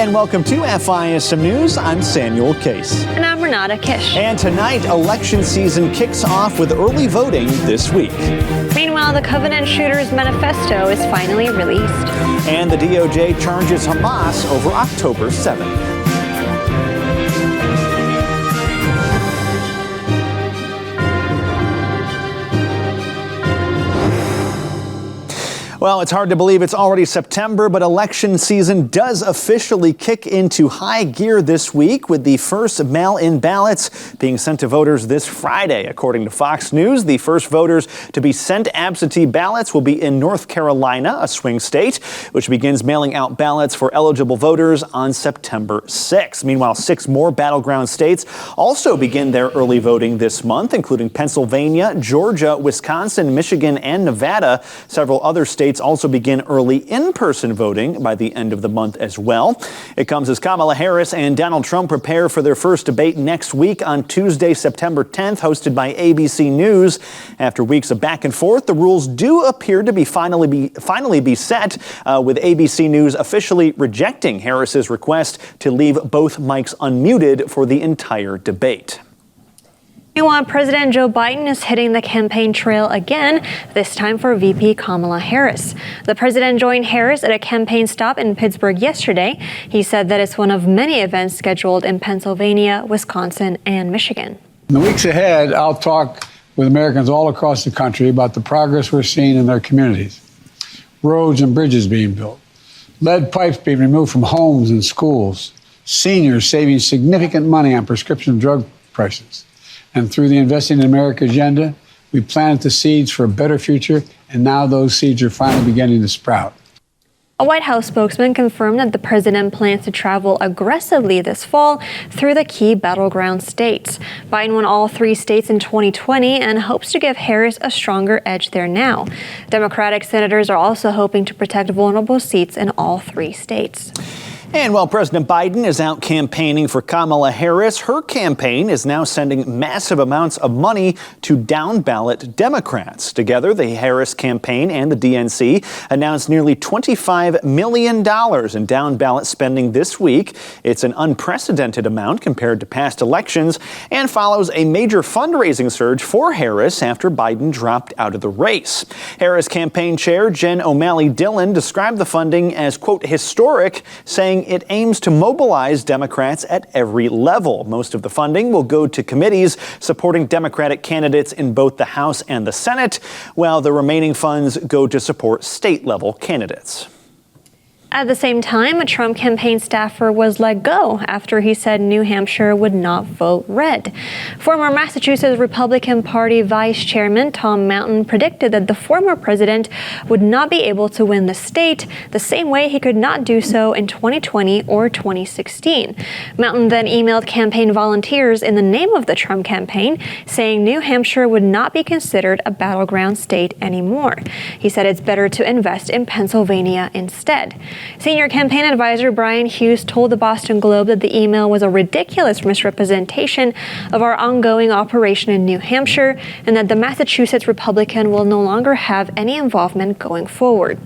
and welcome to FISM News. I'm Samuel Case. And I'm Renata Kiss. And tonight, election season kicks off with early voting this week. Meanwhile, the Covenant Shooters Manifesto is finally released. And the DOJ charges Hamas over October 7th. Well, it's hard to believe it's already September, but election season does officially kick into high gear this week with the first mail-in ballots being sent to voters this Friday. According to Fox News, the first voters to be sent absentee ballots will be in North Carolina, a swing state, which begins mailing out ballots for eligible voters on September 6th. Meanwhile, 6 more battleground states also begin their early voting this month, including Pennsylvania, Georgia, Wisconsin, Michigan, and Nevada. Several other states also begin early in-person voting by the end of the month as well. It comes as Kamala Harris and Donald Trump prepare for their first debate next week on Tuesday, September 10th, hosted by ABC News. After weeks of back and forth, the rules do appear to finally be set, with ABC News officially rejecting Harris's request to leave both mics unmuted for the entire debate. Meanwhile, President Joe Biden is hitting the campaign trail again, this time for VP Kamala Harris. The president joined Harris at a campaign stop in Pittsburgh yesterday. He said that it's one of many events scheduled in Pennsylvania, Wisconsin, and Michigan. In the weeks ahead, I'll talk with Americans all across the country about the progress we're seeing in their communities. Roads and bridges being built, lead pipes being removed from homes and schools, seniors saving significant money on prescription drug prices. And through the Investing in America agenda, we planted the seeds for a better future, and now those seeds are finally beginning to sprout. A White House spokesman confirmed that the president plans to travel aggressively this fall through the key battleground states. Biden won all 3 states in 2020 and hopes to give Harris a stronger edge there now. Democratic senators are also hoping to protect vulnerable seats in all 3 states. And while President Biden is out campaigning for Kamala Harris, her campaign is now sending massive amounts of money to down-ballot Democrats. Together, the Harris campaign and the DNC announced nearly $25 million in down-ballot spending this week. It's an unprecedented amount compared to past elections and follows a major fundraising surge for Harris after Biden dropped out of the race. Harris campaign chair Jen O'Malley Dillon described the funding as, quote, historic, saying it aims to mobilize Democrats at every level. Most of the funding will go to committees supporting Democratic candidates in both the House and the Senate, while the remaining funds go to support state-level candidates. At the same time, a Trump campaign staffer was let go after he said New Hampshire would not vote red. Former Massachusetts Republican Party Vice Chairman Tom Mountain predicted that the former president would not be able to win the state the same way he could not do so in 2020 or 2016. Mountain then emailed campaign volunteers in the name of the Trump campaign, saying New Hampshire would not be considered a battleground state anymore. He said it's better to invest in Pennsylvania instead. Senior campaign advisor Brian Hughes told the Boston Globe that the email was a ridiculous misrepresentation of our ongoing operation in New Hampshire and that the Massachusetts Republican will no longer have any involvement going forward.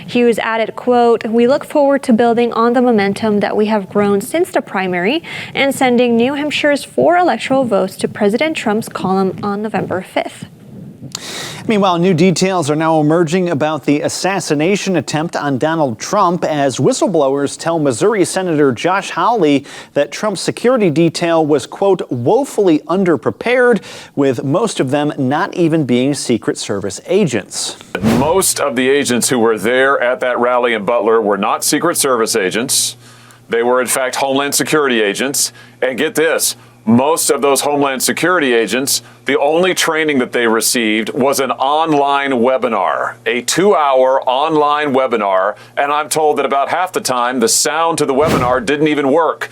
Hughes added, quote, "We look forward to building on the momentum that we have grown since the primary and sending New Hampshire's 4 electoral votes to President Trump's column on November 5th. Meanwhile, new details are now emerging about the assassination attempt on Donald Trump as whistleblowers tell Missouri Senator Josh Hawley that Trump's security detail was, quote, woefully underprepared, with most of them not even being Secret Service agents. Most of the agents who were there at that rally in Butler were not Secret Service agents. They were, in fact, Homeland Security agents. And get this, most of those Homeland Security agents, the only training that they received was an online webinar, a 2-hour online webinar. And I'm told that about half the time, the sound to the webinar didn't even work.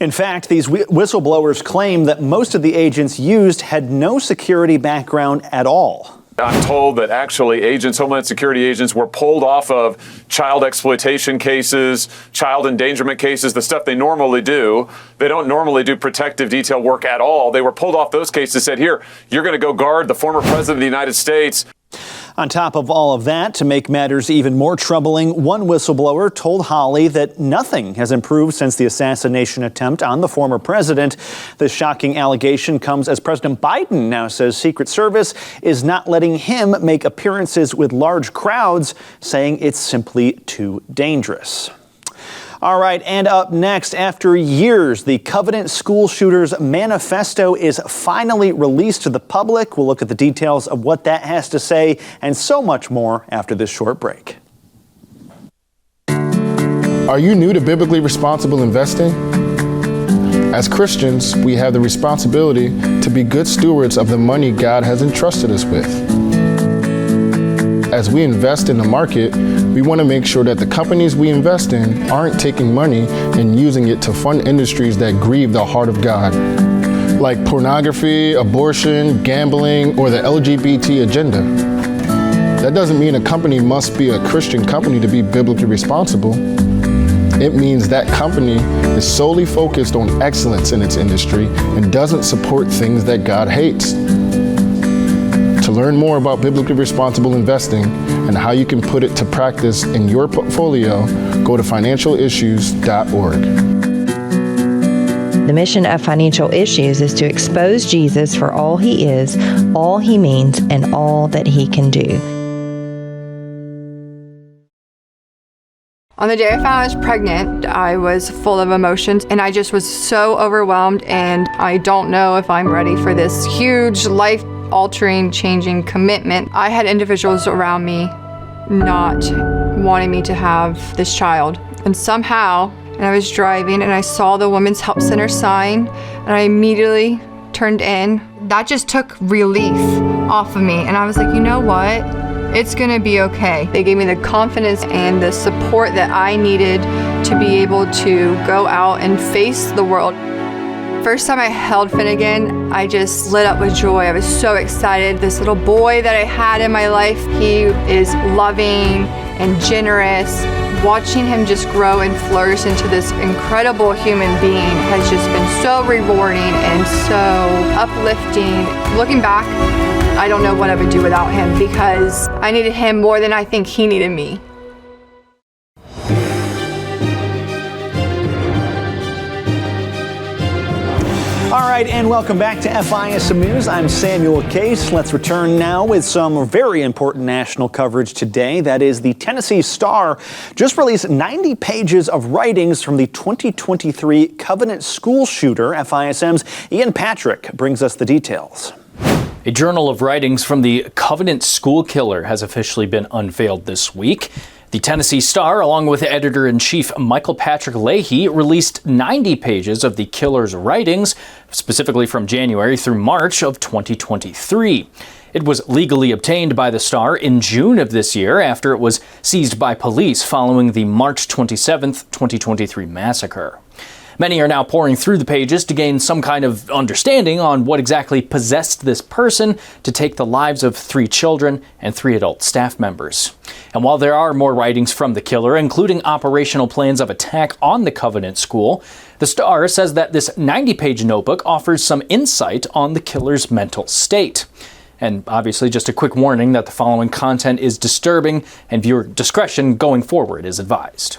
In fact, these whistleblowers claim that most of the agents used had no security background at all. I'm told that actually Homeland Security agents were pulled off of child exploitation cases, child endangerment cases, the stuff they normally do. They don't normally do protective detail work at all. They were pulled off those cases, said, here, you're going to go guard the former president of the United States. On top of all of that, to make matters even more troubling, one whistleblower told Holly that nothing has improved since the assassination attempt on the former president. This shocking allegation comes as President Biden now says Secret Service is not letting him make appearances with large crowds, saying it's simply too dangerous. All right, and up next, after years, the Covenant school shooters' manifesto is finally released to the public. We'll look at the details of what that has to say and so much more after this short break. Are you new to biblically responsible investing? As Christians, we have the responsibility to be good stewards of the money God has entrusted us with. As we invest in the market, we want to make sure that the companies we invest in aren't taking money and using it to fund industries that grieve the heart of God, like pornography, abortion, gambling, or the LGBT agenda. That doesn't mean a company must be a Christian company to be biblically responsible. It means that company is solely focused on excellence in its industry and doesn't support things that God hates. To learn more about biblically responsible investing and how you can put it to practice in your portfolio, go to financialissues.org. The mission of Financial Issues is to expose Jesus for all he is, all he means, and all that he can do. On the day I found I was pregnant, I was full of emotions and I just was so overwhelmed, and I don't know if I'm ready for this huge life-altering, changing commitment. I had individuals around me not wanting me to have this child. And somehow, and I was driving and I saw the Women's Help Center sign and I immediately turned in. That just took relief off of me, and I was like, you know what? It's gonna be okay. They gave me the confidence and the support that I needed to be able to go out and face the world. First time I held Finnegan, I just lit up with joy. I was so excited. This little boy that I had in my life, he is loving and generous. Watching him just grow and flourish into this incredible human being has just been so rewarding and so uplifting. Looking back, I don't know what I would do without him, because I needed him more than I think he needed me. All right, and welcome back to FISM News. I'm Samuel Case. Let's return now with some very important national coverage today. That is, the Tennessee Star just released 90 pages of writings from the 2023 Covenant school shooter. FISM's Ian Patrick brings us the details. A journal of writings from the Covenant school killer has officially been unveiled this week. The Tennessee Star, along with editor-in-chief Michael Patrick Leahy, released 90 pages of the killer's writings, specifically from January through March of 2023. It was legally obtained by the Star in June of this year after it was seized by police following the March 27, 2023 massacre. Many are now pouring through the pages to gain some kind of understanding on what exactly possessed this person to take the lives of 3 children and 3 adult staff members. And while there are more writings from the killer, including operational plans of attack on the Covenant school, the Star says that this 90-page notebook offers some insight on the killer's mental state. And obviously, just a quick warning that the following content is disturbing and viewer discretion going forward is advised.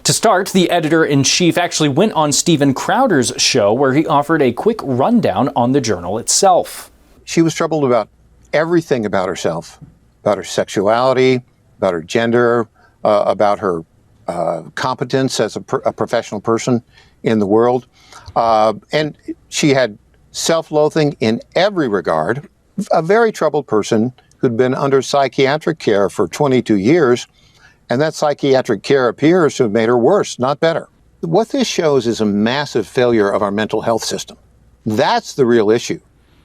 To start, the editor-in-chief actually went on Steven Crowder's show where he offered a quick rundown on the journal itself. She was troubled about everything about herself, about her sexuality, about her gender, about her competence as a professional person in the world. And she had self-loathing in every regard. A very troubled person who'd been under psychiatric care for 22 years. And that psychiatric care appears to have made her worse, not better. What this shows is a massive failure of our mental health system. That's the real issue.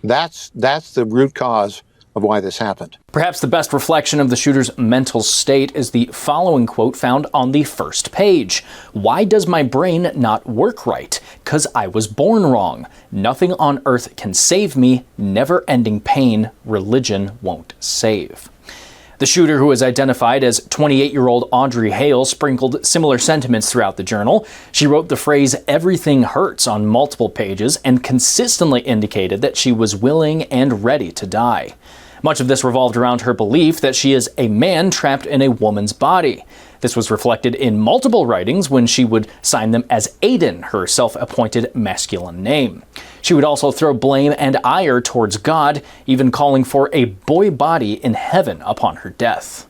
That's the root cause of why this happened. Perhaps the best reflection of the shooter's mental state is the following quote found on the first page. "Why does my brain not work right? 'Cause I was born wrong. Nothing on earth can save me. Never-ending pain. Religion won't save." The shooter, who is identified as 28-year-old Audrey Hale, sprinkled similar sentiments throughout the journal. She wrote the phrase "everything hurts" on multiple pages and consistently indicated that she was willing and ready to die. Much of this revolved around her belief that she is a man trapped in a woman's body. This was reflected in multiple writings when she would sign them as Aiden, her self-appointed masculine name. She would also throw blame and ire towards God, even calling for a boy body in heaven upon her death.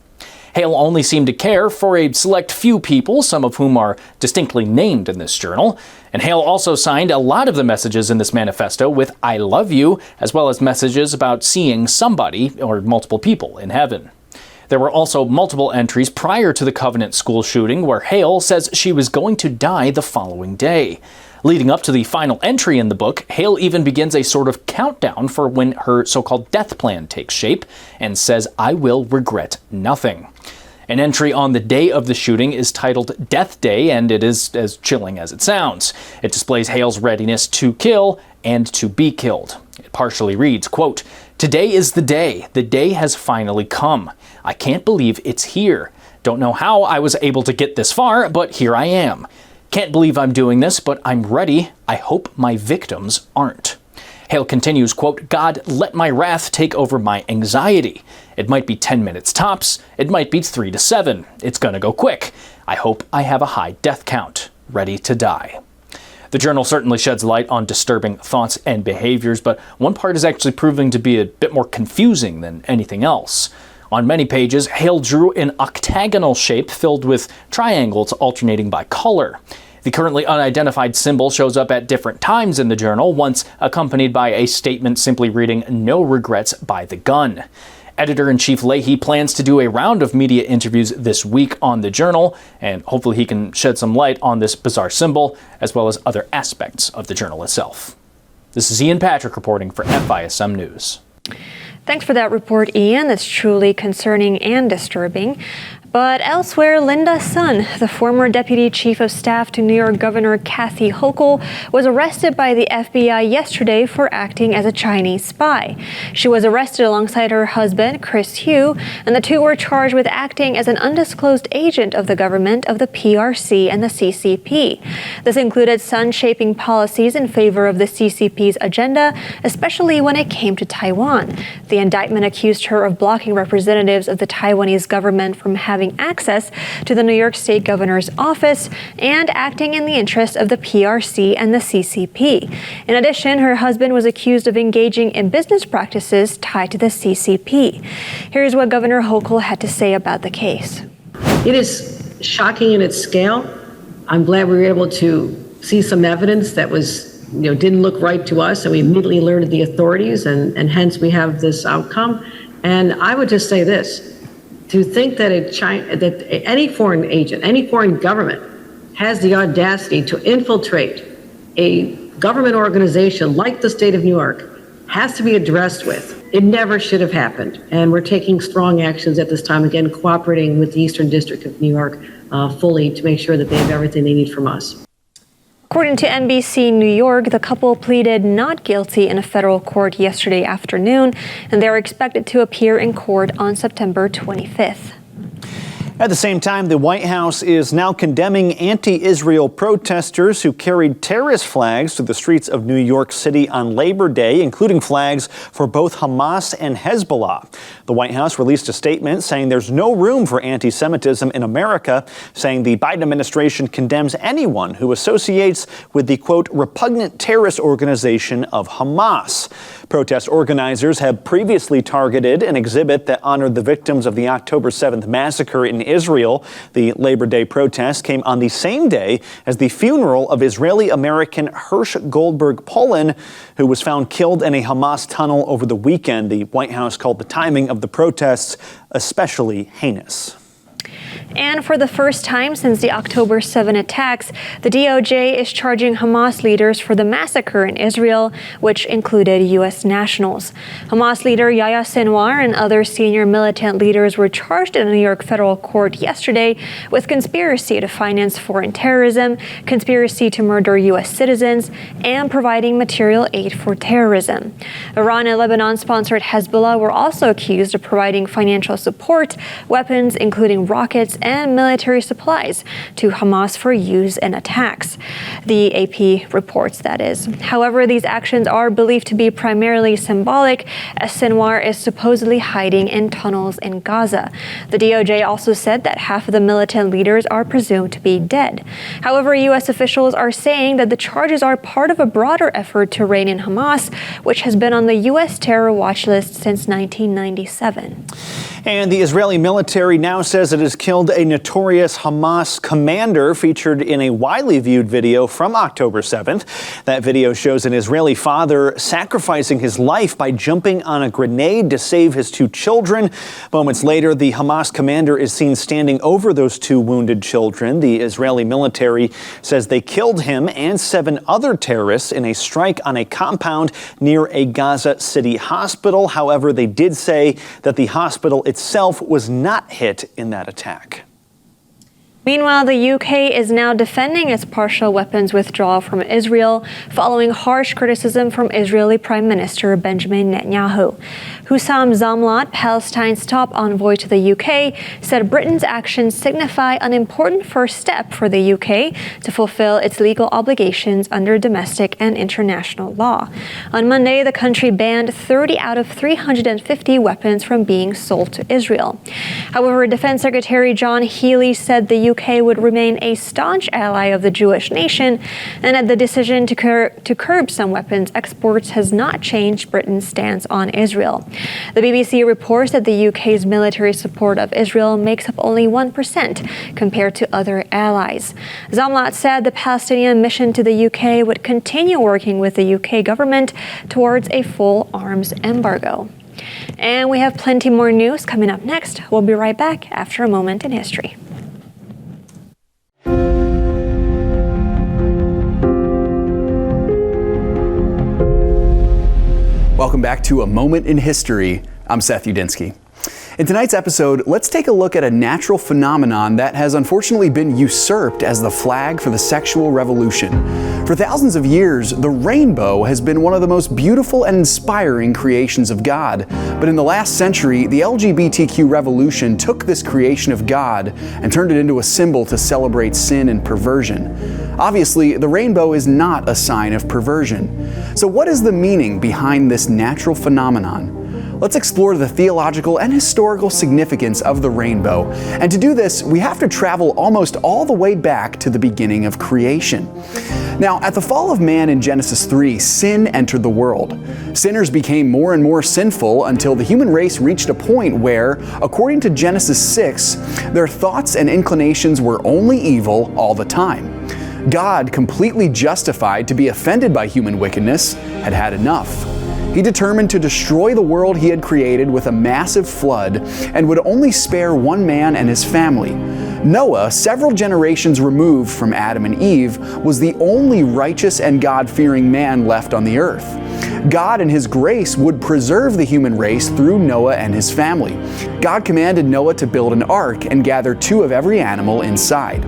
Hale only seemed to care for a select few people, some of whom are distinctly named in this journal. And Hale also signed a lot of the messages in this manifesto with "I love you," as well as messages about seeing somebody or multiple people in heaven. There were also multiple entries prior to the Covenant School shooting where Hale says she was going to die the following day. Leading up to the final entry in the book, Hale even begins a sort of countdown for when her so-called death plan takes shape and says, "I will regret nothing." An entry on the day of the shooting is titled Death Day, and it is as chilling as it sounds. It displays Hale's readiness to kill and to be killed. It partially reads, quote, "Today is the day. The day has finally come. I can't believe it's here. Don't know how I was able to get this far, but here I am. Can't believe I'm doing this, but I'm ready. I hope my victims aren't." Hale continues, quote, "God, let my wrath take over my anxiety. It might be 10 minutes tops. It might be 3 to 7. It's gonna go quick. I hope I have a high death count. Ready to die." The journal certainly sheds light on disturbing thoughts and behaviors, but one part is actually proving to be a bit more confusing than anything else. On many pages, Hale drew an octagonal shape filled with triangles alternating by color. The currently unidentified symbol shows up at different times in the journal, once accompanied by a statement simply reading, "No regrets by the gun." Editor-in-Chief Leahy plans to do a round of media interviews this week on the journal, and hopefully he can shed some light on this bizarre symbol, as well as other aspects of the journal itself. This is Ian Patrick reporting for FISM News. Thanks for that report, Ian. That's truly concerning and disturbing. But elsewhere, Linda Sun, the former deputy chief of staff to New York Governor Kathy Hochul, was arrested by the FBI yesterday for acting as a Chinese spy. She was arrested alongside her husband, Chris Hu, and the two were charged with acting as an undisclosed agent of the government of the PRC and the CCP. This included Sun shaping policies in favor of the CCP's agenda, especially when it came to Taiwan. The indictment accused her of blocking representatives of the Taiwanese government from having access to the New York State Governor's office and acting in the interest of the PRC and the CCP. In addition, her husband was accused of engaging in business practices tied to the CCP. Here's what Governor Hochul had to say about the case. It is shocking in its scale. I'm glad we were able to see some evidence that didn't look right to us, and we immediately alerted the authorities, and hence we have this outcome. And I would just say this. To think that any foreign agent, any foreign government has the audacity to infiltrate a government organization like the state of New York has to be addressed with. It never should have happened. And we're taking strong actions at this time, again, cooperating with the Eastern District of New York fully to make sure that they have everything they need from us. According to NBC New York, the couple pleaded not guilty in a federal court yesterday afternoon, and they are expected to appear in court on September 25th. At the same time, the White House is now condemning anti-Israel protesters who carried terrorist flags through the streets of New York City on Labor Day, including flags for both Hamas and Hezbollah. The White House released a statement saying there's no room for anti-Semitism in America, saying the Biden administration condemns anyone who associates with the, quote, repugnant terrorist organization of Hamas. Protest organizers have previously targeted an exhibit that honored the victims of the October 7th massacre in Israel. The Labor Day protest came on the same day as the funeral of Israeli-American Hersh Goldberg Polin, who was found killed in a Hamas tunnel over the weekend. The White House called the timing of the protests especially heinous. And for the first time since the October 7 attacks, the DOJ is charging Hamas leaders for the massacre in Israel, which included U.S. nationals. Hamas leader Yahya Sinwar and other senior militant leaders were charged in a New York federal court yesterday with conspiracy to finance foreign terrorism, conspiracy to murder U.S. citizens, and providing material aid for terrorism. Iran and Lebanon-sponsored Hezbollah were also accused of providing financial support, weapons, including rockets, rockets and military supplies to Hamas for use in attacks. The AP reports, that is. However, these actions are believed to be primarily symbolic, as Sinwar is supposedly hiding in tunnels in Gaza. The DOJ also said that half of the militant leaders are presumed to be dead. However, U.S. officials are saying that the charges are part of a broader effort to rein in Hamas, which has been on the U.S. terror watch list since 1997. And the Israeli military now says it has killed a notorious Hamas commander featured in a widely viewed video from October 7th. That video shows an Israeli father sacrificing his life by jumping on a grenade to save his 2 children. Moments later, the Hamas commander is seen standing over those 2 wounded children. The Israeli military says they killed him and 7 other terrorists in a strike on a compound near a Gaza City hospital. However, they did say that the hospital itself was not hit in that attack. Meanwhile, the UK is now defending its partial weapons withdrawal from Israel following harsh criticism from Israeli Prime Minister Benjamin Netanyahu. Hussam Zamlat, Palestine's top envoy to the UK, said Britain's actions signify an important first step for the UK to fulfill its legal obligations under domestic and international law. On Monday, the country banned 30 out of 350 weapons from being sold to Israel. However, Defense Secretary John Healey said the UK would remain a staunch ally of the Jewish nation, and that the decision to curb some weapons exports has not changed Britain's stance on Israel. The BBC reports that the UK's military support of Israel makes up only 1% compared to other allies. Zamlat said the Palestinian mission to the UK would continue working with the UK government towards a full arms embargo. And we have plenty more news coming up next. We'll be right back after a moment in history. Welcome back to A Moment in History. I'm Seth Udinsky. In tonight's episode, let's take a look at a natural phenomenon that has unfortunately been usurped as the flag for the sexual revolution. For thousands of years, the rainbow has been one of the most beautiful and inspiring creations of God. But in the last century, the LGBTQ revolution took this creation of God and turned it into a symbol to celebrate sin and perversion. Obviously, the rainbow is not a sign of perversion. So what is the meaning behind this natural phenomenon? Let's explore the theological and historical significance of the rainbow. And to do this, we have to travel almost all the way back to the beginning of creation. Now, at the fall of man in Genesis 3, sin entered the world. Sinners became more and more sinful until the human race reached a point where, according to Genesis 6, their thoughts and inclinations were only evil all the time. God, completely justified to be offended by human wickedness, had had enough. He determined to destroy the world he had created with a massive flood and would only spare one man and his family. Noah, several generations removed from Adam and Eve, was the only righteous and God-fearing man left on the earth. God in His grace would preserve the human race through Noah and his family. God commanded Noah to build an ark and gather 2 of every animal inside.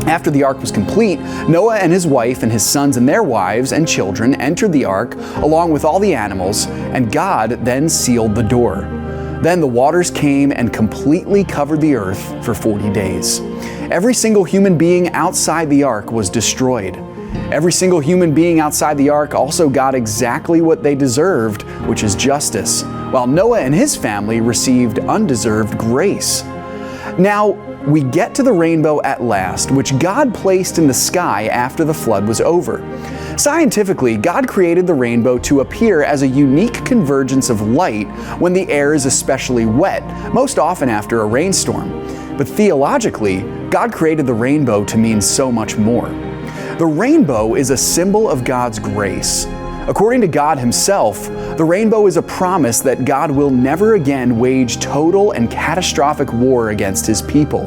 After the ark was complete, Noah and his wife and his sons and their wives and children entered the ark along with all the animals, and God then sealed the door. Then the waters came and completely covered the earth for 40 days. Every single human being outside the ark was destroyed. Every single human being outside the ark also got exactly what they deserved, which is justice, while Noah and his family received undeserved grace. Now, we get to the rainbow at last, which God placed in the sky after the flood was over. Scientifically, God created the rainbow to appear as a unique convergence of light when the air is especially wet, most often after a rainstorm. But theologically, God created the rainbow to mean so much more. The rainbow is a symbol of God's grace. According to God Himself, the rainbow is a promise that God will never again wage total and catastrophic war against His people.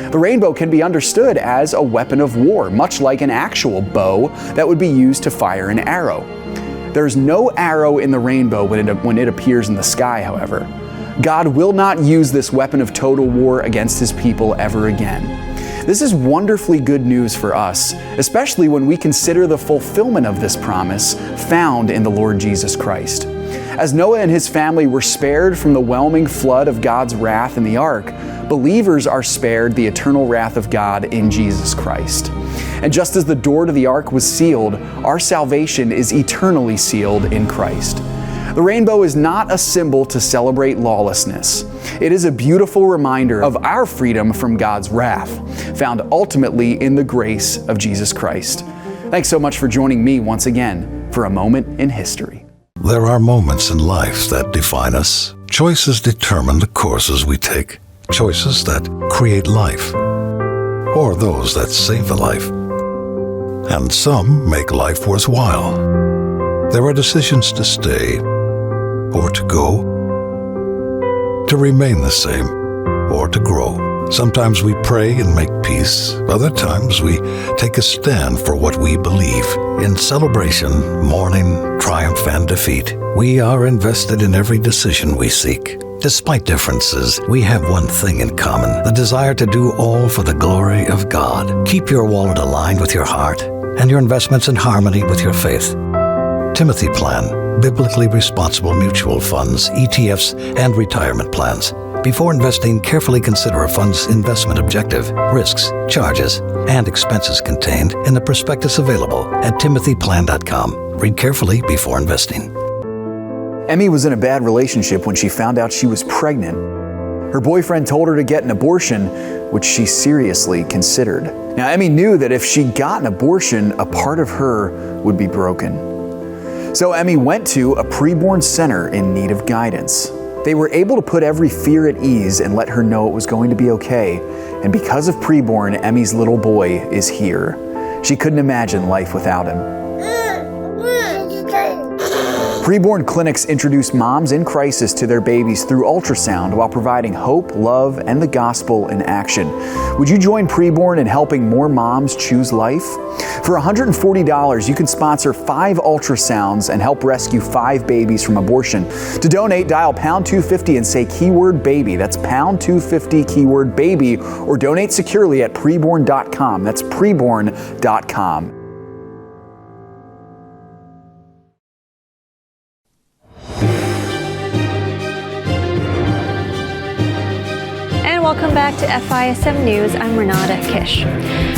The rainbow can be understood as a weapon of war, much like an actual bow that would be used to fire an arrow. There's no arrow in the rainbow when it appears in the sky, however. God will not use this weapon of total war against His people ever again. This is wonderfully good news for us, especially when we consider the fulfillment of this promise found in the Lord Jesus Christ. As Noah and his family were spared from the whelming flood of God's wrath in the ark, believers are spared the eternal wrath of God in Jesus Christ. And just as the door to the ark was sealed, our salvation is eternally sealed in Christ. The rainbow is not a symbol to celebrate lawlessness. It is a beautiful reminder of our freedom from God's wrath, found ultimately in the grace of Jesus Christ. Thanks so much for joining me once again for A Moment in History. There are moments in life that define us. Choices determine the courses we take. Choices that create life, or those that save a life. And some make life worthwhile. There are decisions to stay or to go, to remain the same or to grow. Sometimes we pray and make peace. Other times we take a stand for what we believe. In celebration, mourning, triumph, and defeat, we are invested in every decision we seek. Despite differences, we have one thing in common: the desire to do all for the glory of God. Keep your wallet aligned with your heart and your investments in harmony with your faith. Timothy Plan, biblically responsible mutual funds, ETFs, and retirement plans. Before investing, carefully consider a fund's investment objective, risks, charges, and expenses contained in the prospectus available at timothyplan.com. Read carefully before investing. Emmy was in a bad relationship when she found out she was pregnant. Her boyfriend told her to get an abortion, which she seriously considered. Now, Emmy knew that if she got an abortion, a part of her would be broken. So Emmy went to a preborn center in need of guidance. They were able to put every fear at ease and let her know it was going to be okay. And because of preborn, Emmy's little boy is here. She couldn't imagine life without him. Preborn clinics introduce moms in crisis to their babies through ultrasound while providing hope, love, and the gospel in action. Would you join Preborn in helping more moms choose life? For $140, you can sponsor 5 ultrasounds and help rescue 5 babies from abortion. To donate, dial pound 250 and say keyword baby. That's pound 250 keyword baby, or donate securely at preborn.com. That's preborn.com. Welcome back to FISM News. I'm Renata Kiss.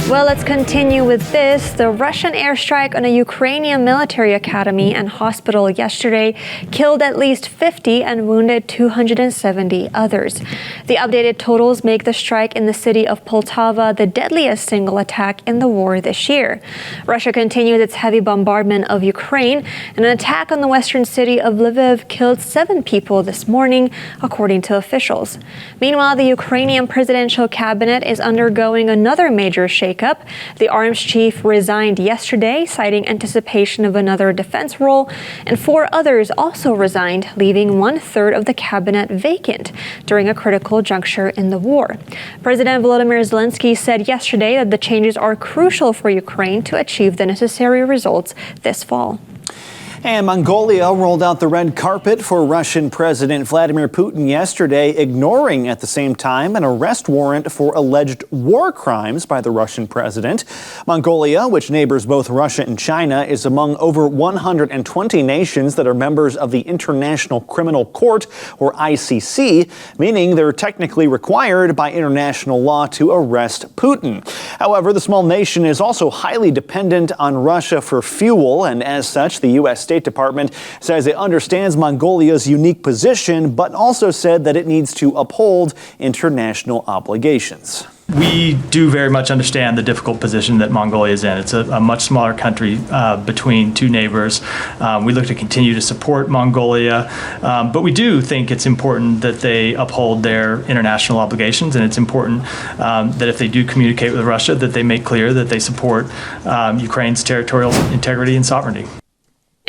Well, let's continue with this. The Russian airstrike on a Ukrainian military academy and hospital yesterday killed at least 50 and wounded 270 others. The updated totals make the strike in the city of Poltava the deadliest single attack in the war this year. Russia continued its heavy bombardment of Ukraine, and an attack on the western city of Lviv killed 7 people this morning, according to officials. Meanwhile, the Ukrainian presidential cabinet is undergoing another major shakeup. The arms chief resigned yesterday, citing anticipation of another defense role, and 4 others also resigned, leaving 1/3 of the cabinet vacant during a critical juncture in the war. President Volodymyr Zelensky said yesterday that the changes are crucial for Ukraine to achieve the necessary results this fall. And Mongolia rolled out the red carpet for Russian President Vladimir Putin yesterday, ignoring at the same time an arrest warrant for alleged war crimes by the Russian president. Mongolia, which neighbors both Russia and China, is among over 120 nations that are members of the International Criminal Court, or ICC, meaning they're technically required by international law to arrest Putin. However, the small nation is also highly dependent on Russia for fuel, and as such, the U.S. State Department says it understands Mongolia's unique position, but also said that it needs to uphold international obligations. We do very much understand the difficult position that Mongolia is in. It's a much smaller country between 2 neighbors. We look to continue to support Mongolia, but we do think it's important that they uphold their international obligations, and it's important that if they do communicate with Russia, that they make clear that they support Ukraine's territorial integrity and sovereignty.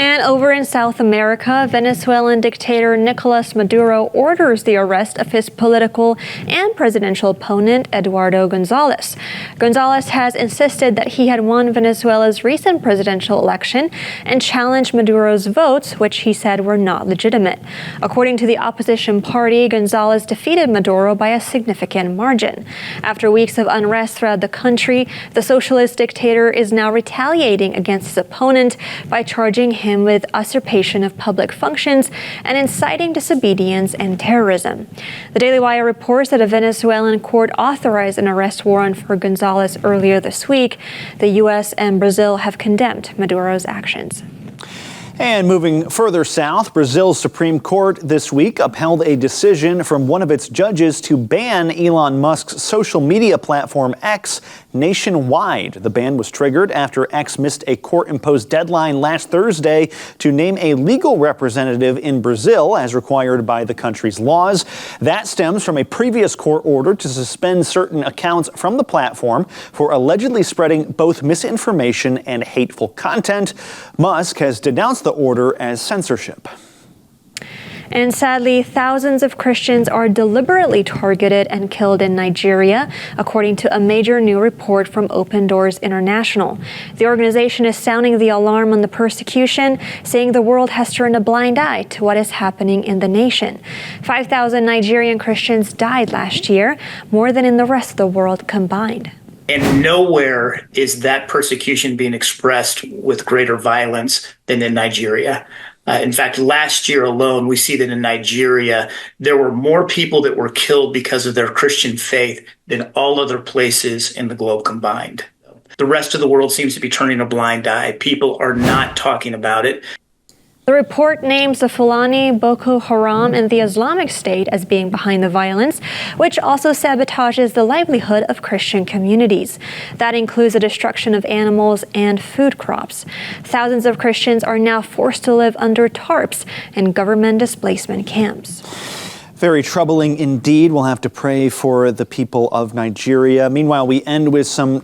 And over in South America, Venezuelan dictator Nicolas Maduro orders the arrest of his political and presidential opponent, Eduardo Gonzalez. Gonzalez has insisted that he had won Venezuela's recent presidential election and challenged Maduro's votes, which he said were not legitimate. According to the opposition party, Gonzalez defeated Maduro by a significant margin. After weeks of unrest throughout the country, the socialist dictator is now retaliating against his opponent by charging him him with usurpation of public functions and inciting disobedience and terrorism. The Daily Wire reports that a Venezuelan court authorized an arrest warrant for Gonzalez earlier this week. The U.S. and Brazil have condemned Maduro's actions. And moving further south, Brazil's Supreme Court this week upheld a decision from one of its judges to ban Elon Musk's social media platform X nationwide. The ban was triggered after X missed a court-imposed deadline last Thursday to name a legal representative in Brazil as required by the country's laws. That stems from a previous court order to suspend certain accounts from the platform for allegedly spreading both misinformation and hateful content. Musk has denounced the order as censorship. And sadly, thousands of Christians are deliberately targeted and killed in Nigeria, according to a major new report from Open Doors International. The organization is sounding the alarm on the persecution, saying the world has turned a blind eye to what is happening in the nation. 5,000 Nigerian Christians died last year, more than in the rest of the world combined. And nowhere is that persecution being expressed with greater violence than in Nigeria. In fact, last year alone, we see that in Nigeria, there were more people that were killed because of their Christian faith than all other places in the globe combined. The rest of the world seems to be turning a blind eye. People are not talking about it. The report names the Fulani, Boko Haram, and the Islamic State as being behind the violence, which also sabotages the livelihood of Christian communities. That includes the destruction of animals and food crops. Thousands of Christians are now forced to live under tarps and government displacement camps. Very troubling indeed. We'll have to pray for the people of Nigeria. Meanwhile, we end with some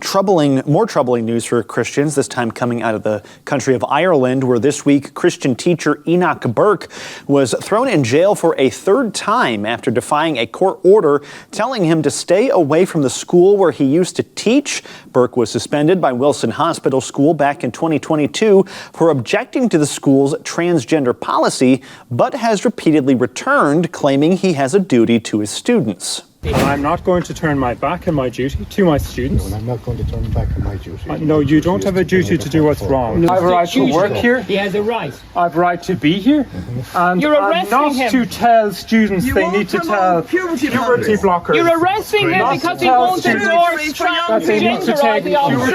more troubling news for Christians, this time coming out of the country of Ireland, where this week Christian teacher Enoch Burke was thrown in jail for a third time after defying a court order telling him to stay away from the school where he used to teach. Burke was suspended by Wilson Hospital School back in 2022 for objecting to the school's transgender policy, but has repeatedly returned, claiming he has a duty to his students. I'm not going to turn my back on my duty to my students. No, I'm not going to turn back on my duty. No, you don't have a duty to do what's wrong. I have a right to work here. He has a right. I have a right to be here. And You're arresting not him. to tell students they need to tell puberty blockers. You're arresting him because he won't endorse transgender ideology.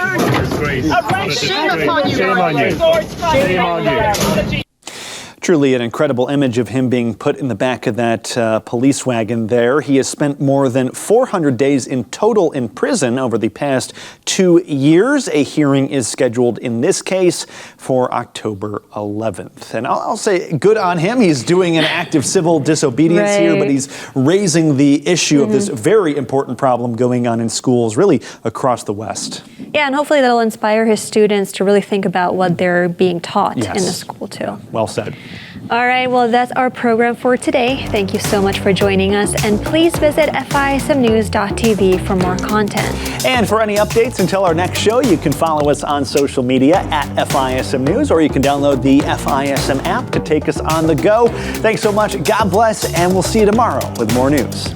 Shame on you. Shame on you. Truly an incredible image of him being put in the back of that police wagon there. He has spent more than 400 days in total in prison over the past 2 years. A hearing is scheduled in this case for October 11th. And I'll say good on him. He's doing an act of civil disobedience here, but he's raising the issue of this very important problem going on in schools really across the West. Yeah, and hopefully that'll inspire his students to really think about what they're being taught in the school too. Well said. All right, well, that's our program for today. Thank you so much for joining us, and please visit FISMnews.tv for more content. And for any updates until our next show, you can follow us on social media at FISM News, or you can download the FISM app to take us on the go. Thanks so much. God bless, and we'll see you tomorrow with more news.